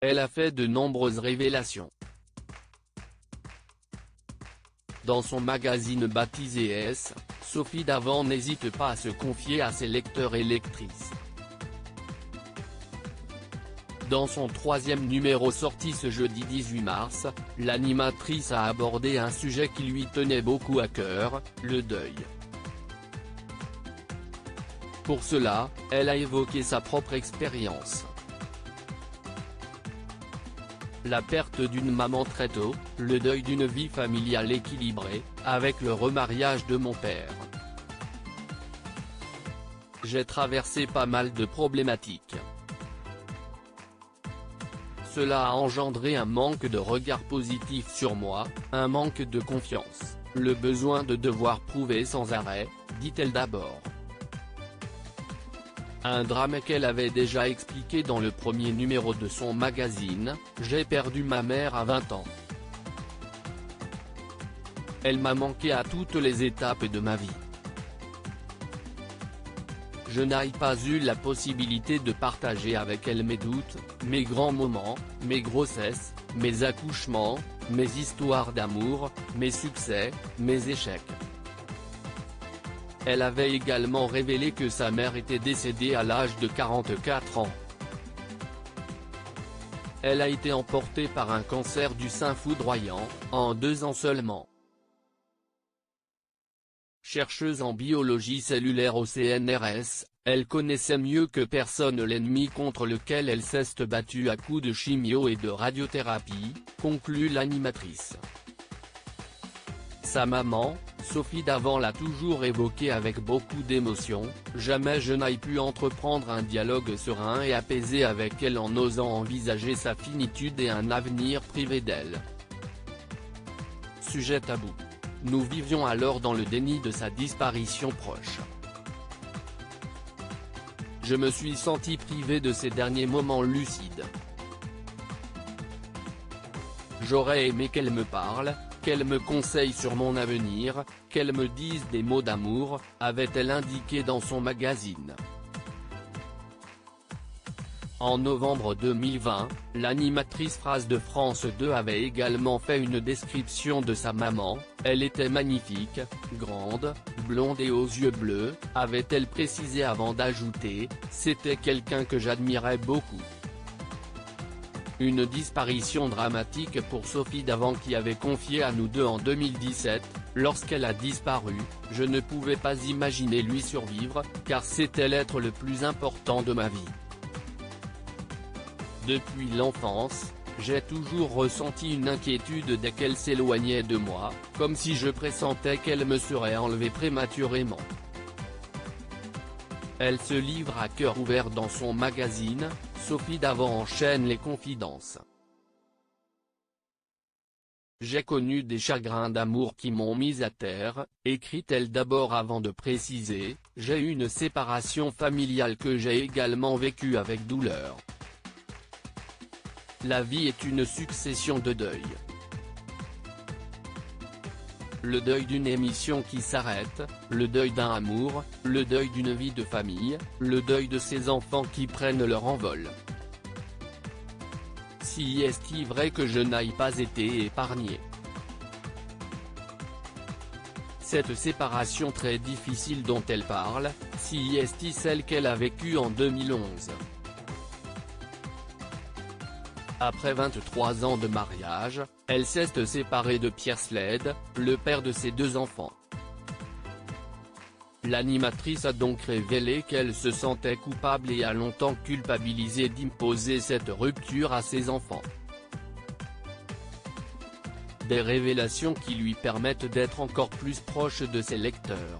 elle a fait de nombreuses révélations. Dans son magazine baptisé S, Sophie Davant n'hésite pas à se confier à ses lecteurs et lectrices. Dans son 3e numéro sorti ce jeudi 18 mars, l'animatrice a abordé un sujet qui lui tenait beaucoup à cœur, le deuil. Pour cela, elle a évoqué sa propre expérience. La perte d'une maman très tôt, le deuil d'une vie familiale équilibrée, avec le remariage de mon père. J'ai traversé pas mal de problématiques. Cela a engendré un manque de regard positif sur moi, un manque de confiance, le besoin de devoir prouver sans arrêt, dit-elle d'abord. Un drame qu'elle avait déjà expliqué dans le premier numéro de son magazine, J'ai perdu ma mère à 20 ans. Elle m'a manqué à toutes les étapes de ma vie. Je n'ai pas eu la possibilité de partager avec elle mes doutes, mes grands moments, mes grossesses, mes accouchements, mes histoires d'amour, mes succès, mes échecs. Elle avait également révélé que sa mère était décédée à l'âge de 44 ans. Elle a été emportée par un cancer du sein foudroyant, en 2 ans seulement. Chercheuse en biologie cellulaire au CNRS, elle connaissait mieux que personne l'ennemi contre lequel elle s'est battue à coups de chimio et de radiothérapie, conclut l'animatrice. Sa maman, Sophie Davant l'a toujours évoqué avec beaucoup d'émotion, jamais je n'ai pu entreprendre un dialogue serein et apaisé avec elle en osant envisager sa finitude et un avenir privé d'elle. Sujet tabou. Nous vivions alors dans le déni de sa disparition proche. Je me suis senti privé de ces derniers moments lucides. J'aurais aimé qu'elle me parle, qu'elle me conseille sur mon avenir, qu'elle me dise des mots d'amour, avait-elle indiqué dans son magazine. En novembre 2020, l'animatrice Phrase de France 2 avait également fait une description de sa maman, elle était magnifique, grande, blonde et aux yeux bleus, avait-elle précisé avant d'ajouter, c'était quelqu'un que j'admirais beaucoup. Une disparition dramatique pour Sophie Davant qui avait confié à Nous Deux en 2017, lorsqu'elle a disparu, je ne pouvais pas imaginer lui survivre, car c'était l'être le plus important de ma vie. Depuis l'enfance, j'ai toujours ressenti une inquiétude dès qu'elle s'éloignait de moi, comme si je pressentais qu'elle me serait enlevée prématurément. Elle se livre à cœur ouvert dans son magazine, Sophie Davant enchaîne les confidences. J'ai connu des chagrins d'amour qui m'ont mise à terre, écrit-elle d'abord avant de préciser, j'ai eu une séparation familiale que j'ai également vécue avec douleur. La vie est une succession de deuils. Le deuil d'une émission qui s'arrête, le deuil d'un amour, le deuil d'une vie de famille, le deuil de ses enfants qui prennent leur envol. Si est-il vrai que je n'ai pas été épargné? Cette séparation très difficile dont elle parle, si est-il celle qu'elle a vécue en 2011. Après 23 ans de mariage, elle s'est séparée de Pierre Sled, le père de ses 2 enfants. L'animatrice a donc révélé qu'elle se sentait coupable et a longtemps culpabilisé d'imposer cette rupture à ses enfants. Des révélations qui lui permettent d'être encore plus proche de ses lecteurs.